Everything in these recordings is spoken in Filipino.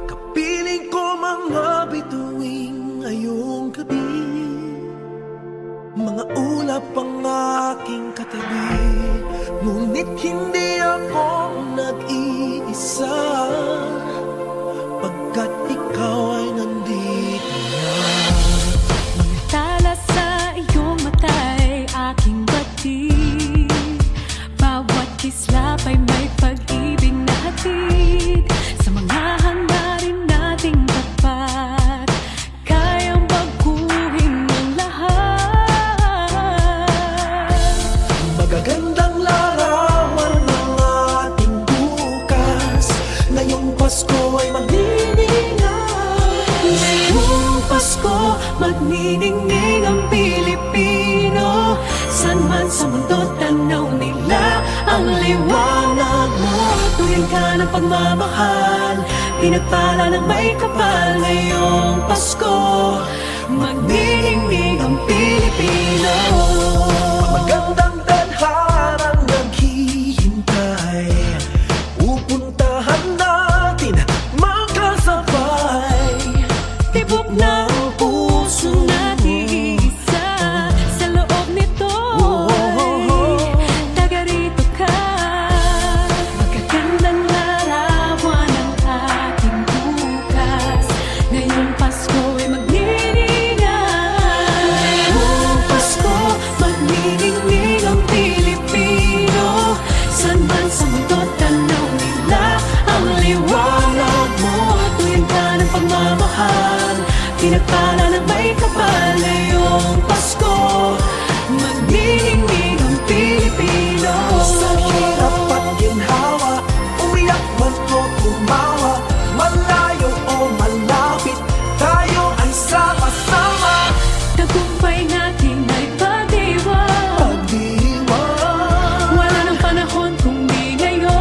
Kapiling ko mga bituing ngayong gabi, mga ulap ang aking katabi, ngunit hindi ako nag-iisa, pagkat ikaw ay nandito na. Tala sa iyong mata'y aking batid, bawat kislap ay may pag-ibig na hatid. Sa mga hangarin nating tapat, kayang baguhin ang lahat. Magagandang larawan ng ating bukas, ngayong Pasko ay magniningay. Ngayong Pasko, magniningning ang Pilipino. San man sa mundo, tanaw nila ang liwanag mo. Tuwing ka ng pagmamahal, pinagpala ng may kapal. Ngayong Pasko, magniningning ang Pilipino. Magandang tadharang naghihintay, pupuntahan natin magkasabay. Tibok ng puso natin iisa, sa loob nito'y taga rito ka. Magagandang larawan ng ating bukas, ngayong Pasko ay magniningay. Ngayong Pasko, magniningning ang Pilipino. San man sa mundo, tanaw nila ang liwanag mo. Tuwing ka ng pagmamahal, pinagpala ng may kapal. Ngayong Pasko, magniningning ang Pilipino. Sa hirap at ginhawa, umiyak man o tumawa, malayo o malapit, tayo ay sama-sama. Tagumpay natin ay pagdiwang, Pagdiwang, wala nang panahon kung di ngayon.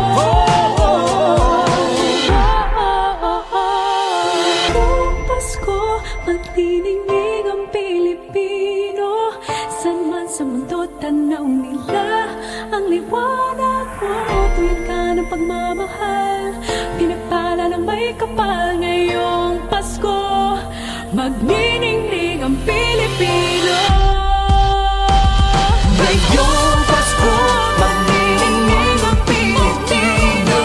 Ngayong Pasko, magniningning ang Pilipino. San man sa mundo, tanaw nila ang liwanag mo. Tuwing ka ng pagmamahal, pinagpala ng may kapal. Ngayong Pasko, magniningning ang Pilipino. ngayong Pasko, magniningning ang Pilipino.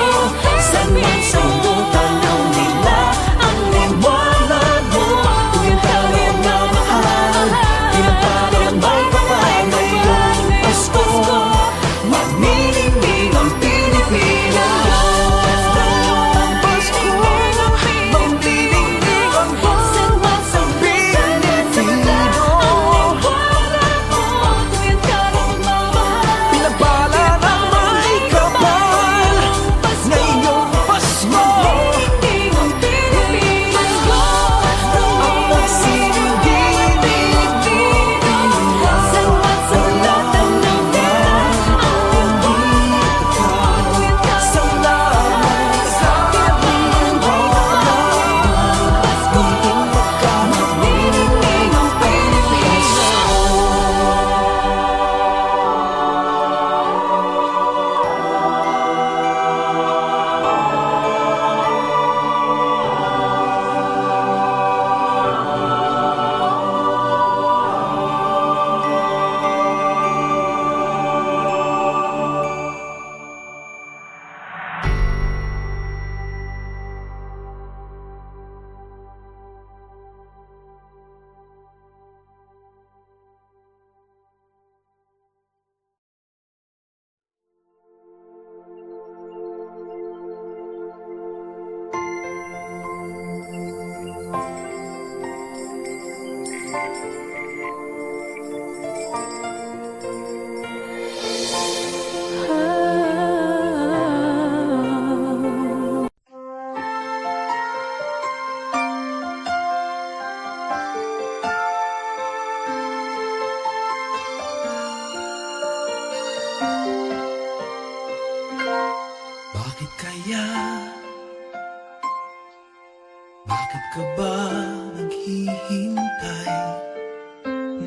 San man sa mundo, tanaw nila ang liwanag mo. Tuwing ka ng mamahal, pinagpala ng may kapal. Ngayong Pasko, magniningning ang Pilipino. Pasko, magniningning ang buong Pilipinas.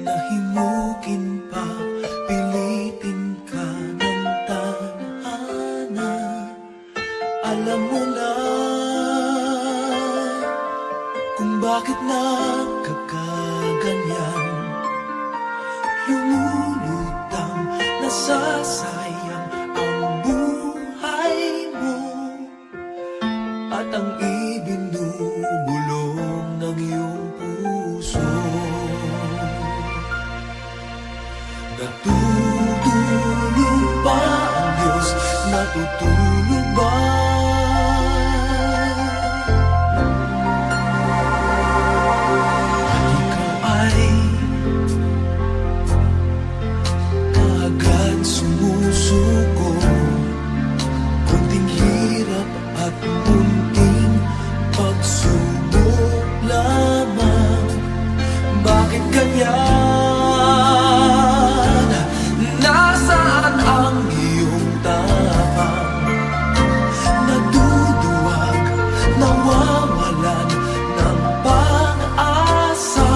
Nahimukin pa, pilitin ka ng tadhana. Alam mo na kung bakit nagkakaganyan. Lumulutang nasasayang ang buhay mo at ang ibinubulong ng iyong puso. Natutulog ba ang Diyos? Natutulog ba? At ikaw ay kaagad sumusuko. Kunting hirap at munting pagsubok lamang. Bakit ganyan? Nasaan ang iyong tapang? Naduduwag, nawawalan ng pag-asa.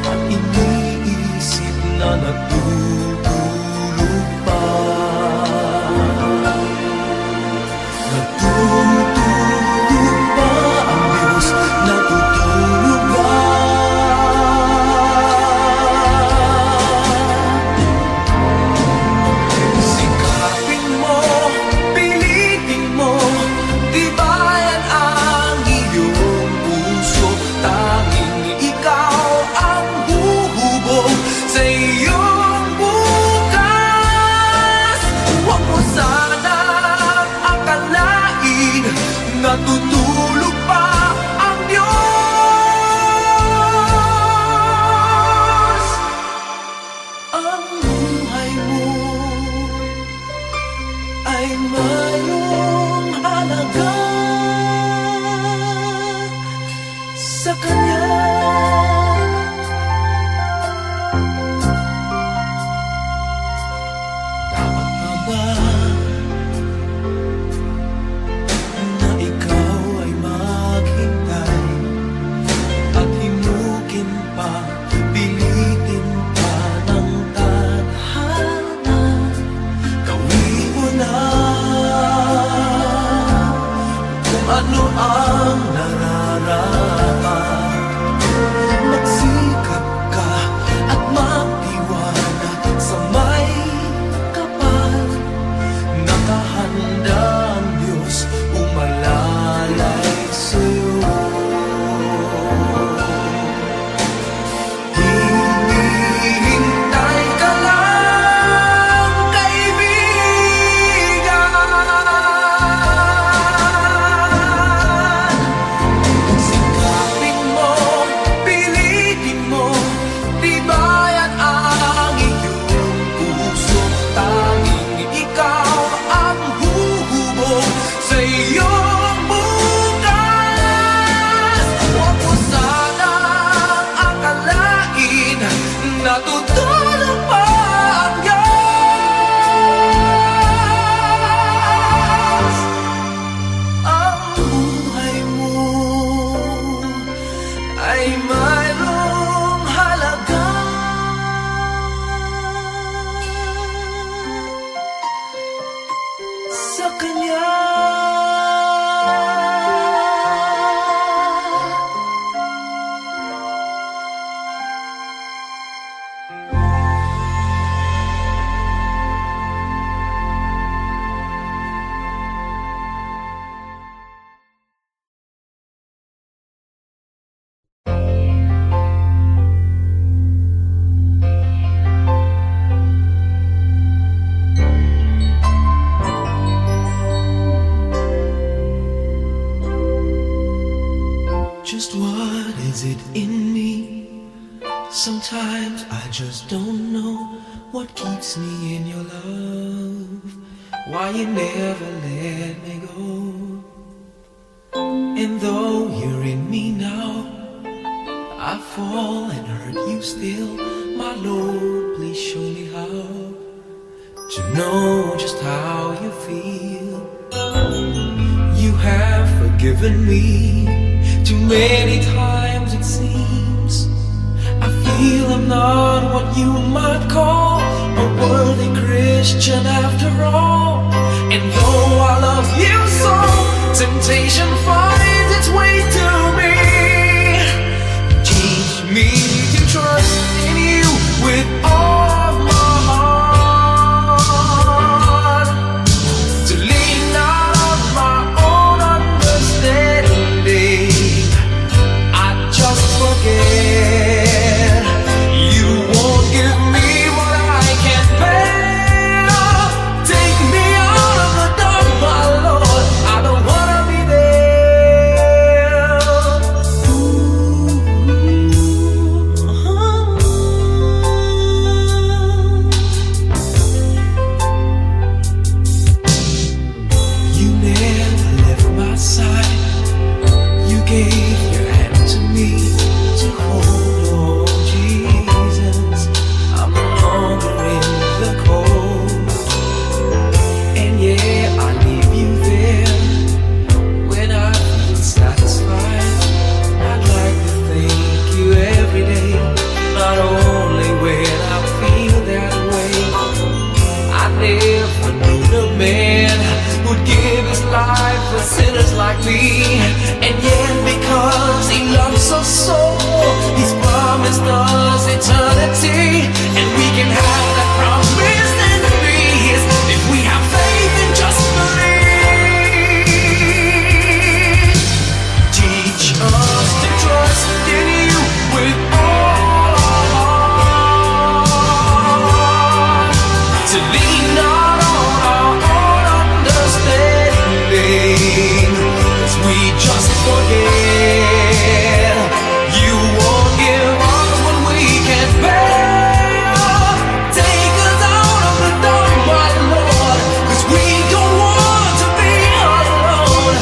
At iniisip na natutulog pa. Natutulog ba ang Diyos? Natutulog ba? Sikapin mo, pilitin mo, tibayan ang iyong puso. Tanging ikaw ang huhubog sa iyong bukas. Huwag mo sanang akalain natutulog pa ang Diyos. Ang buhay mo ay mayroong halaga sa Kanya. Dapat pa ba na ikaw ay maghintay at himukin pa, pilitin pa ng tadhana? Gawin mo na kung ano ang nararapat. Magsikap ka at magtiwala sa may kapal. Nakahanda ang Diyos umalalay sa'yo. Hinihintay ka lang, kaibigan. Sikapin mo, pilitin mo, tibayan ang iyong puso. Tanging ikaw ang huhubog sa iyong bukas. Huwag mo sanang akalain natutulog pa ang Diyos. Ang buhay mo ay mayroong halaga sa Kanya. Just what is it in me? Sometimes I just don't know what keeps me in your love. Why you never let me go. And though you're in me now, I fall and hurt you still. My Lord, please show me how to know just how you feel. You have forgiven me too many times it seems. I feel not what you might call a worthy Christian after all. And though I love you so, temptation finds its way to me. Teach me to trust in you with all of my heart, to lean not on my own understanding. I just forget you won't give me what I can't bear. Take me out of the dark, my Lord. I don't wanna be there. You never left my side. You gave your hand to me to hold. Oh Jesus, I'm no longer in the cold. And yeah, I leave you there when I feel satisfied. I'd like to thank you every day, not only when I feel that way. I never knew the man who'd give his life for sinners like me. And yet because he loves us so, he's promised us eternity. And we can have that promise and peace if we have faith and just believe. Teach us to trust in you with all our heart, to lean not on our own understanding, 'cause we just forget you won't give us what we can't bear. Take us out of the dark, my Lord, 'cause we don't want to be alone.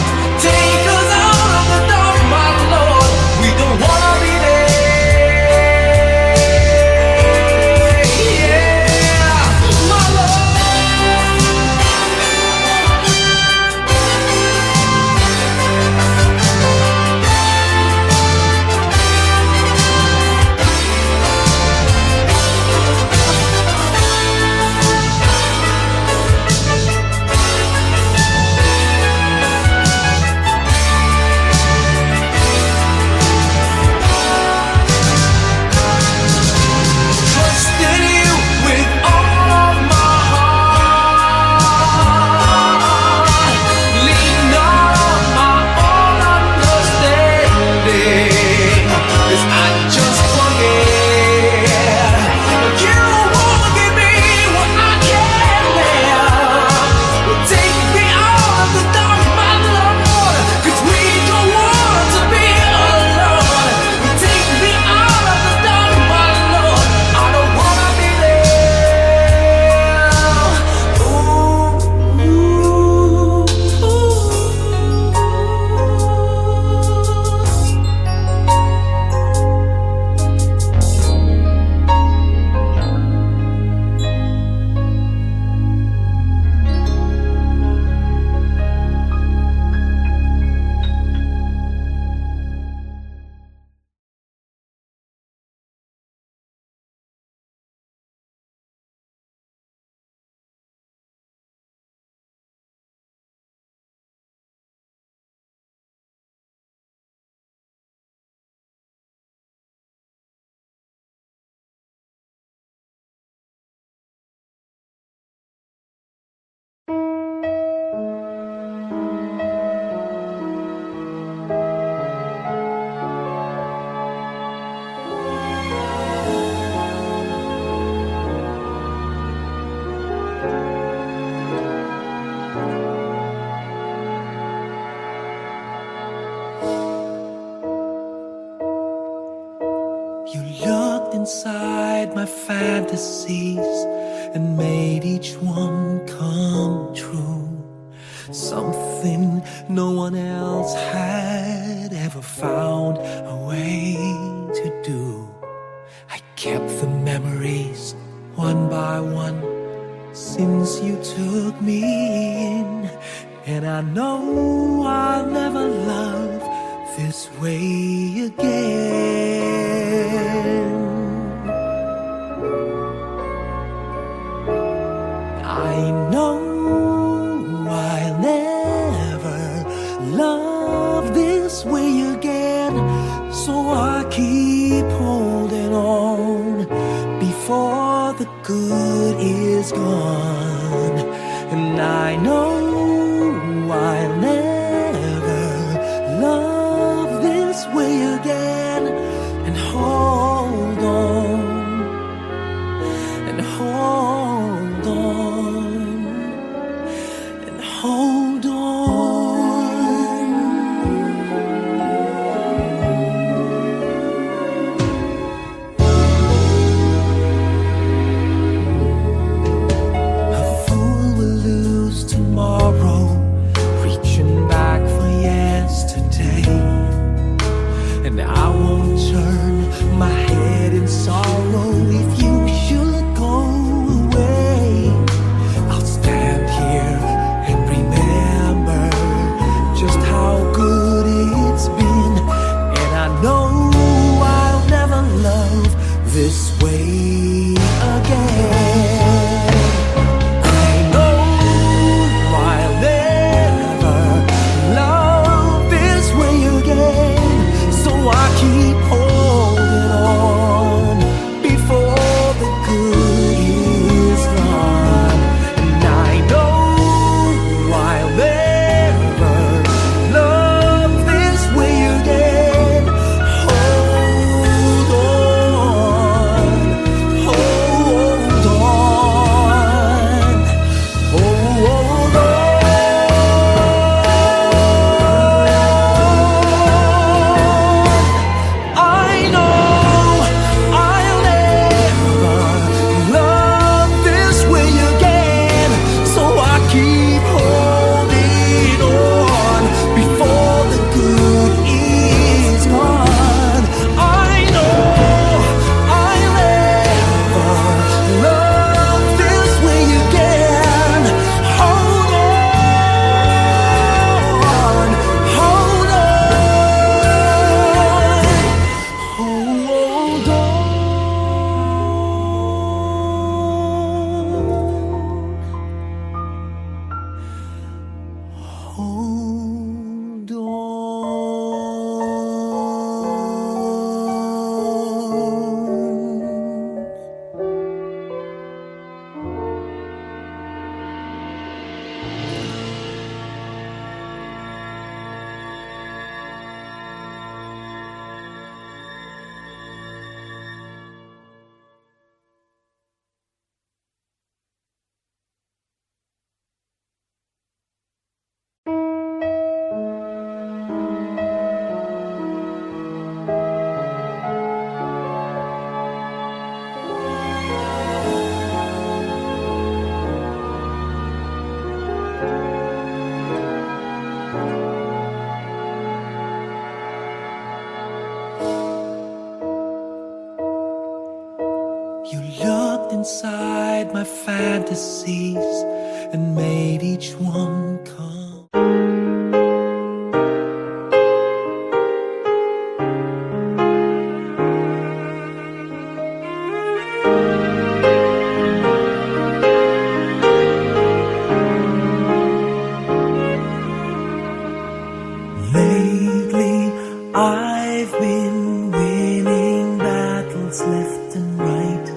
Take us out of the dark, my Lord, we don't wanna be there. Yeah, my Lord. Trust in you with all of my heart. Lean not on my own understanding, 'cause I just forget you won't give me what I can't bear. Well, take me out of the dark, my Lord, 'cause we don't want to be alone. Take me out of the dark, my Lord, I don't wanna be there. You looked inside my fantasies and made each one come true. Something no one else had ever found a way to do. I kept the memories one by one since you took me in, and I know I'll never love this way again. the good is gone, and I know I'll never love this way again. And hold on, and hold on, and hold on. A fool will lose tomorrow, reaching back for yesterday. And I won't turn my head in sorrow if you should go away. I'll stand here and remember just how good it's been. And I know I'll never love this way again. I know I'll never love this way again. So I keep holding on before the good is gone. And I know I'll never love this way again. Hold on, hold on, hold on. I know I'll never love this way again. So I keep holding on before the good is gone. I know I'll never love this way again. Hold on, hold on, hold on, hold on. You looked inside my fantasies and made each one come. Lately, I've been winning battles left and right.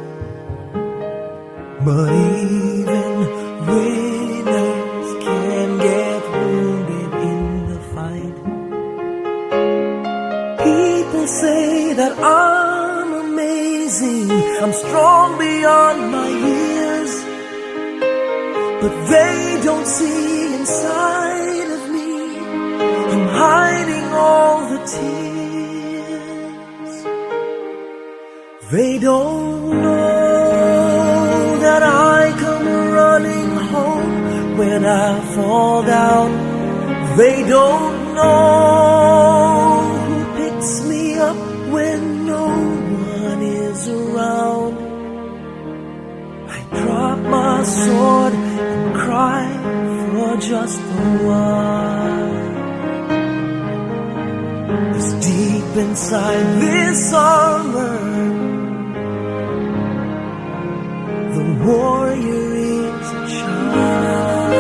But even winners can get wounded in the fight. People say that I'm amazing, I'm strong beyond my years. But they don't see inside of me, I'm hiding all the tears. They don't know that I come running home when I fall down. They don't know who picks me up when no one is around. I drop my sword and cry for just a while. 'Cause deep inside this armor, the warrior is a child.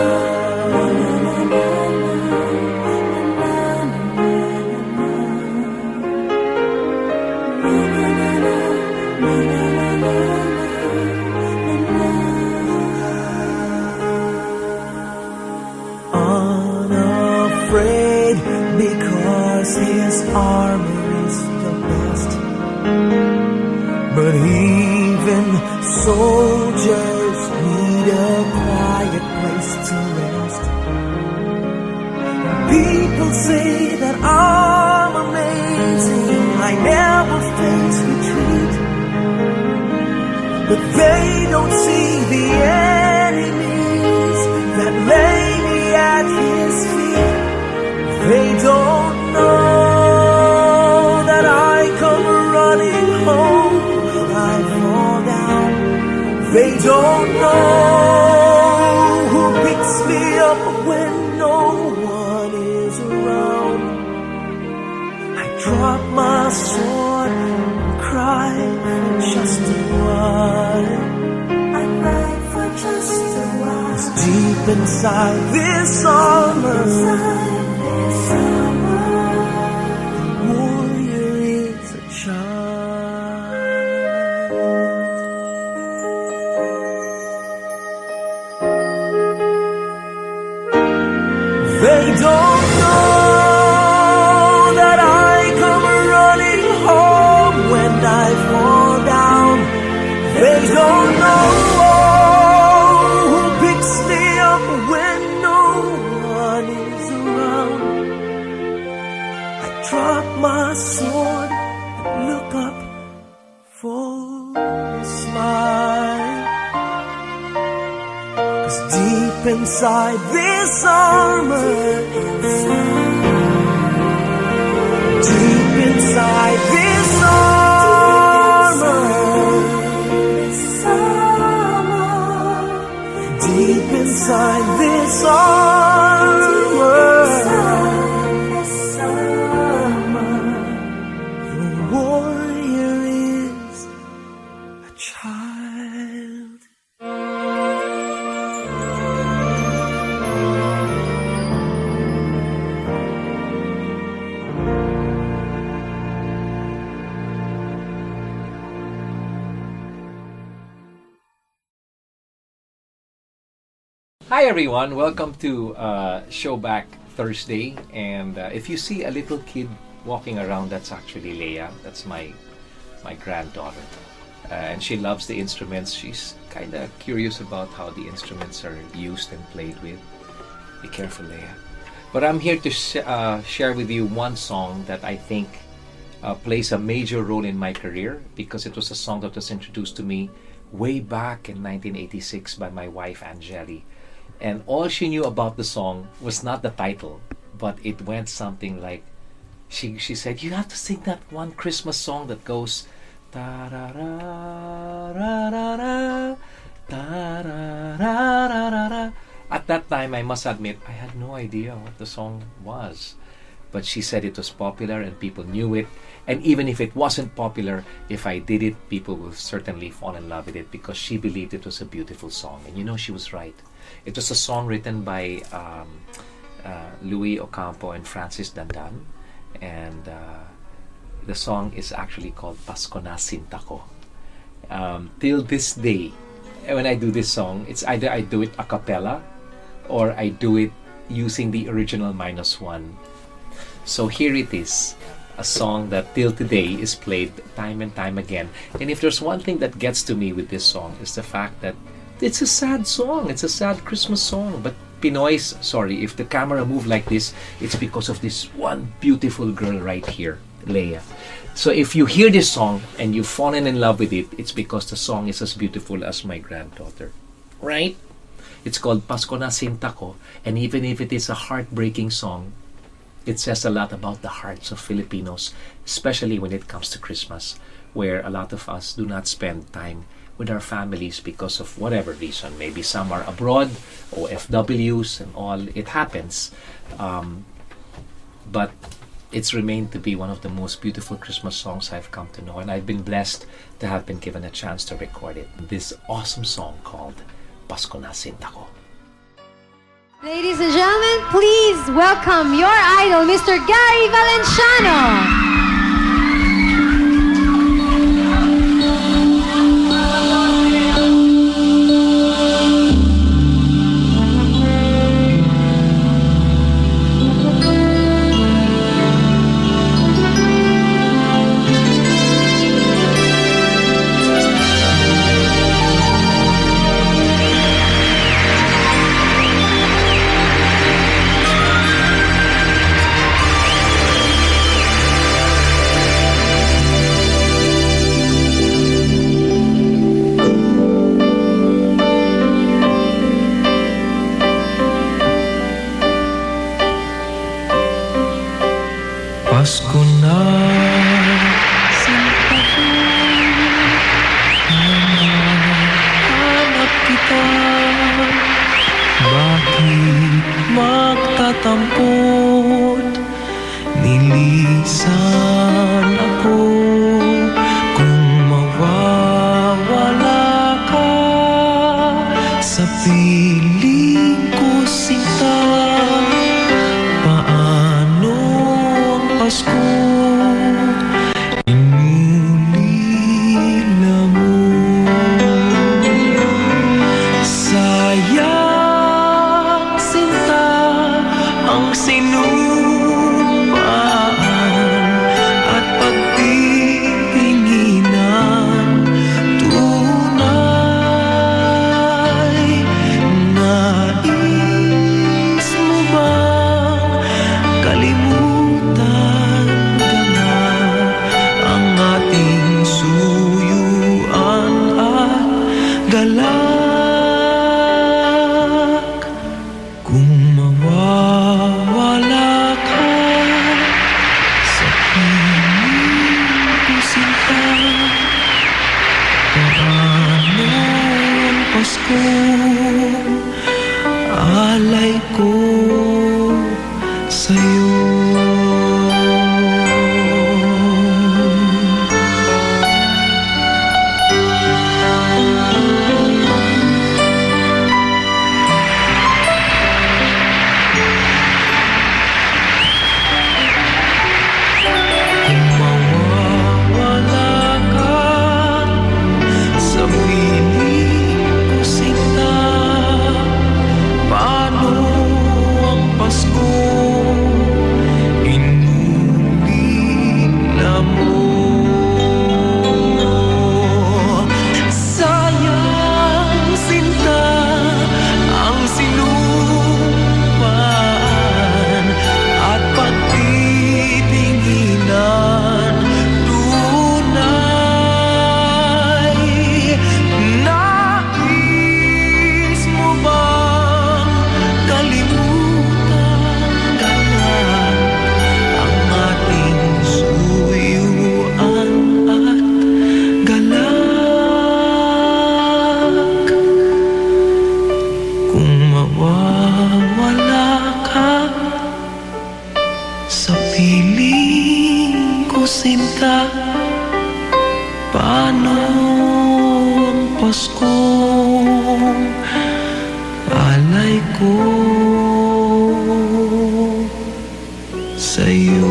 Even soldiers need a quiet place to rest. People say that I'm amazing, I never face retreat, but they don't see the enemies that lay me at his feet. They don't know that I come running home when I fall down. They don't know who picks me up when no one is around. I drop my sword and cry for just a while. I cry for just a while. 'Cause deep inside this armor, the warrior is a child. They don't know that I come running home when I fall down. They don't know who picks me up when no one is around. I drop my sword and look up for a smile. 'Cause deep inside this armor, deep inside this armor, deep inside this armor, the warrior is a child. Hi everyone, welcome to Showback Thursday. And if you see a little kid walking around, that's actually Leia. That's my granddaughter, and she loves the instruments. She's kind of curious about how the instruments are used and played with. Be careful, Leia. But I'm here to share with you one song that I think plays a major role in my career, because it was a song that was introduced to me way back in 1986 by my wife Angeli. And all she knew about the song was not the title, but it went something like, she said, "You have to sing that one Christmas song that goes ta-ra-ra-ra-ra-ra, ta-ra-ra-ra-ra-ra." At that time, I must admit, I had no idea what the song was. But she said it was popular and people knew it. And even if it wasn't popular, if I did it, people will certainly fall in love with it, because she believed it was a beautiful song. And you know, she was right. It was a song written by Louis Ocampo and Francis Dandan. And the song is actually called Pasko na Sinta Ko. Till this day, when I do this song, it's either I do it a cappella or I do it using the original -1. So here it is, a song that till today is played time and time again. And if there's one thing that gets to me with this song, is the fact that it's a sad song. It's a sad Christmas song. But Pinoys, sorry, if the camera moved like this, it's because of this one beautiful girl right here, Leia. So if you hear this song and you've fallen in love with it, it's because the song is as beautiful as my granddaughter, right? It's called Pasko na Sinta Ko. And even if it is a heartbreaking song, it says a lot about the hearts of Filipinos, especially when it comes to Christmas, where a lot of us do not spend time with our families because of whatever reason. Maybe some are abroad, or FWs and all. It happens. But it's remained to be one of the most beautiful Christmas songs I've come to know. And I've been blessed to have been given a chance to record it. This awesome song called Pasko na Sinta Ko. Ladies and gentlemen, please welcome your idol, Mr. Gary Valenciano. tampot, nilisan ako. Kung mawawala ka sa piling ko, sinta, paano ang Pasko? Inulila mo. Sayang, sinta, ang sinumpaan at pagtitinginan. Tunay, nais mo bang kalimutan ka na ang ating suyuan at galak? Kung mawawala ka sa piling ko, sinta, paano ang Pasko? Alay ko sa'yo. Kung mawawala ka sa piling ko, sinta, paano ang Pasko? Inulila mo. Sayang, sinta, ang sinumpaan at pagtitinginan. Tunay, nais mo bang kalimutan ka na ang ating suyuan at galak? Kung mawawala ka sa piling ko, sinta, paano ang Pasko? Alay ko sa'yo.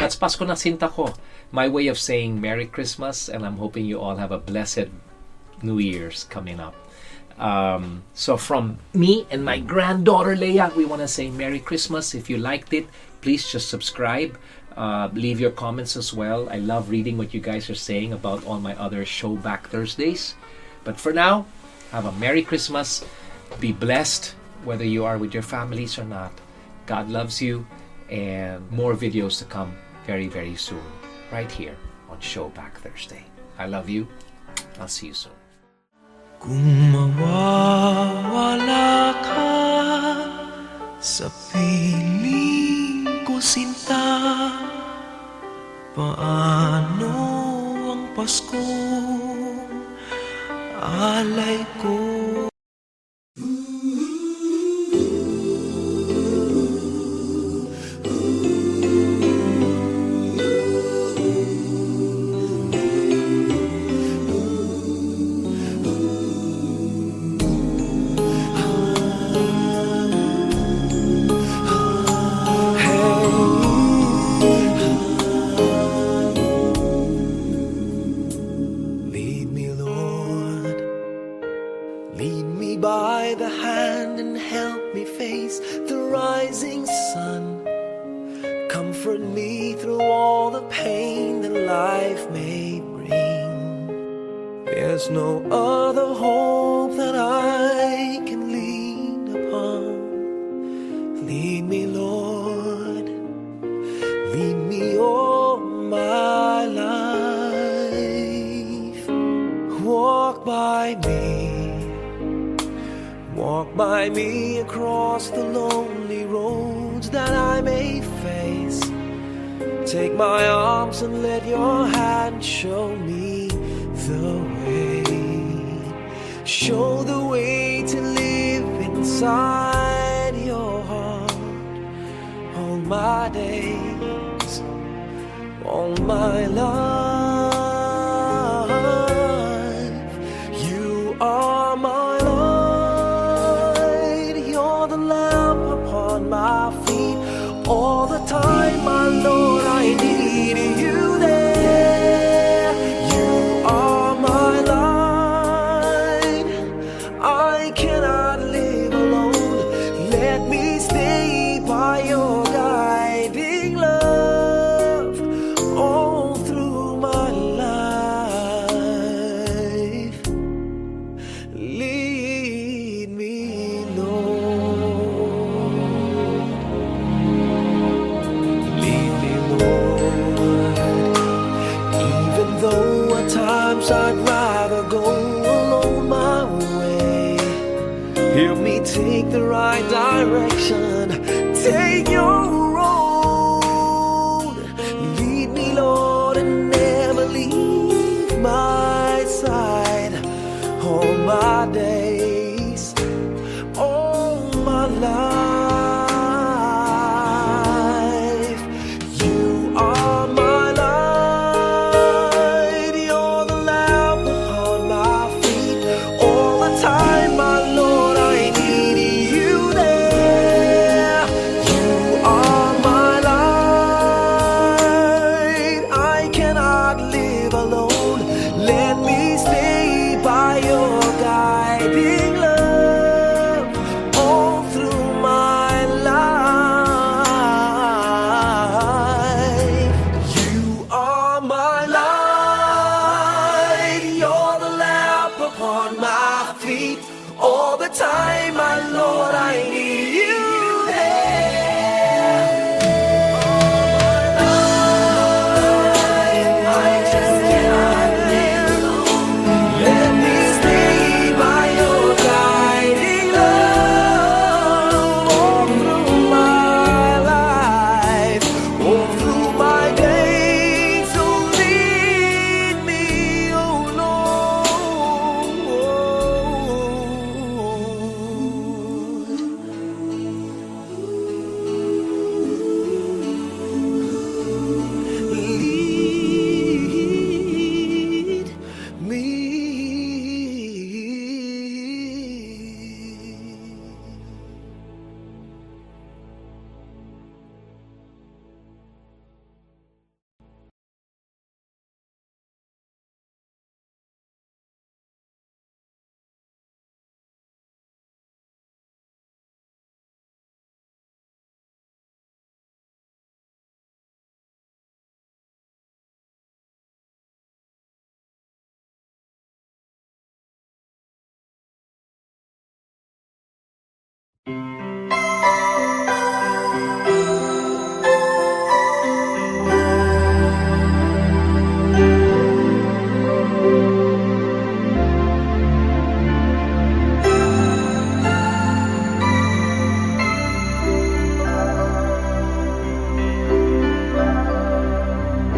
That's Pasko na Sinta Ko, my way of saying Merry Christmas, and I'm hoping you all have a blessed New Year's coming up. So from me and my granddaughter Leia, we want to say Merry Christmas. If you liked it, please just subscribe. Leave your comments as well. I love reading what you guys are saying about all my other Show Back Thursdays. But for now, have a Merry Christmas. Be blessed, whether you are with your families or not. God loves you, and more videos to come very, very soon, right here on Show Back Thursday. I love you. I'll see you soon. Kung mawawala ka sa piling ko, sinta, paano ang Pasko? Alay ko. Lead me, Lord. Lead me by the hand and help me face the rising sun. Comfort me through all the pain that life may bring. There's no other hope that I can lean upon. Lead me, Lord. Lead me all my life. Walk by me. Walk by me across the lonely roads that I may face. Take my arms and let your hand show me the way. Show the way to live inside your heart all my days, all my life. You are my light, you're the lamp upon my feet. All the time, my Lord, I need you there. You are my light, I cannot live alone. Let me stay by your guiding love all through my life. Lead me, Lord. Lead me, Lord. Even though at times I'd rather go alone my way, help me take the right direction. Take your road. Lead me, Lord, and never leave my side. All my days, all my life. You are my light, you're the lamp upon my feet. All the time, my Lord, I need you there. You are my light, I cannot live alone. Let me stay by your guiding love all through my life. You are my light, you're the lamp upon my feet. All the time, my Lord, I need you there. I just cannot live alone. Let me stay by your guiding love all through my life, all through my days. So lead me, oh Lord. Lead me.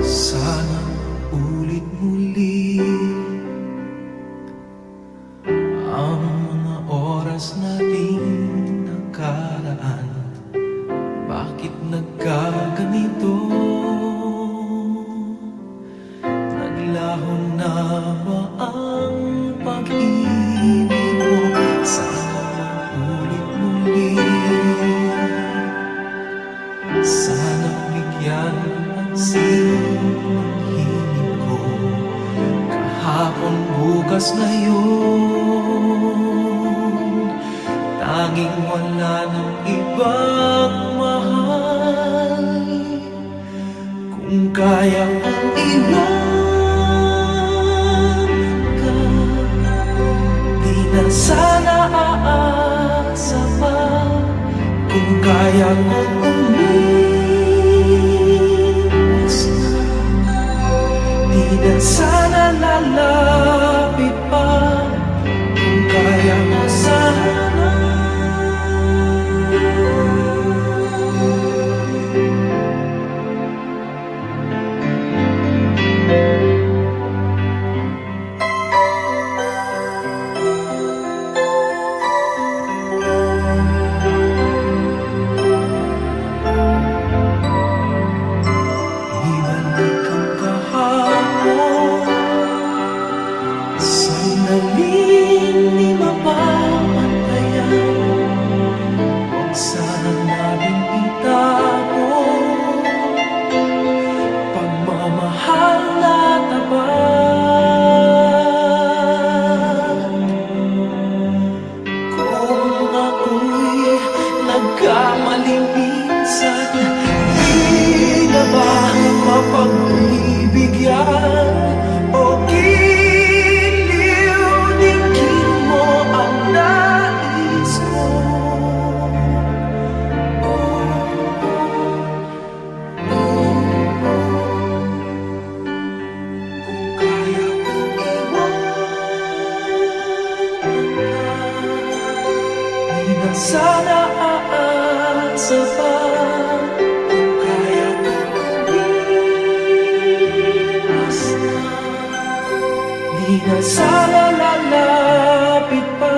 Sana ulit muli ang mga oras nating nakaraan. Bakit nagkaganito? Naglaho na ba ang pag-ibig mo? Sana ulit muli. Sana bigyan pansin ang hingin ko. Kahapon, bukas, ngayon, tanging wala ng ibang mahal. Kung kaya kong iwan ka, di na sana aasa pa. Kung kaya kong umiwas na, di na sana lalapit pa. Kung kaya mo sana Sandaling di mapapantayan, huwag sana natin itago pagmamahal na tapat. Kung ako'y nagkamali minsan, di na ba mapagbibigyan o giliw-digin mo ang nais ko? Kaya kong iwanan ka, di na sana aasa pa. Kung kaya kong umiwas na, di na sana lalapit pa.